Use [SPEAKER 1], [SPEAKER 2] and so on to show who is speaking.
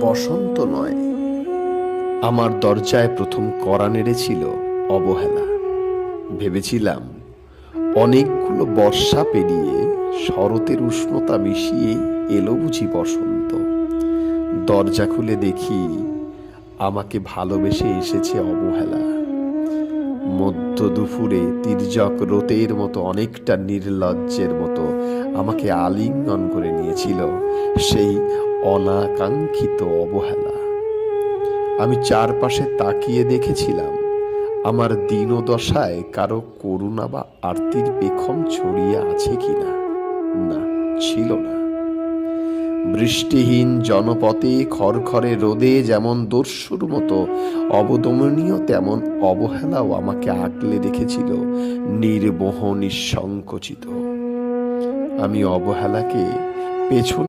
[SPEAKER 1] বসন্ত নয়, আমার দরজায় প্রথম কড়া নেড়েছিল অবহেলা। ভেবেছিলাম অনেকগুলো বর্ষা পেরিয়ে শরতের উষ্ণতা মিশিয়ে এলো বুঝি বসন্ত। দরজা খুলে দেখি আমাকে ভালোবেসে এসেছে অবহেলা। মধ্য দুপুরে তির্যক রোতের মতো অনেকটা নির্লজ্জের মতো আমাকে আলিঙ্গন করে নিয়েছিল সেই অনাকাঙ্ক্ষিত অবহেলা। আমি চারপাশে তাকিয়ে দেখেছিলাম আমার দীনদশায় কারো করুণা বা আরতির পেখম ছড়িয়ে আছে কিনা। না, ছিল না। বৃষ্টিহীন জনপথে খড়খড়ে রোদে যেমন দস্যুর মতো অবদমনীয়, তেমন অবহেলাও আমাকে আগলে রেখেছিল নির্মোহ নিঃসংকোচিত। আমি অবহেলাকে পেছন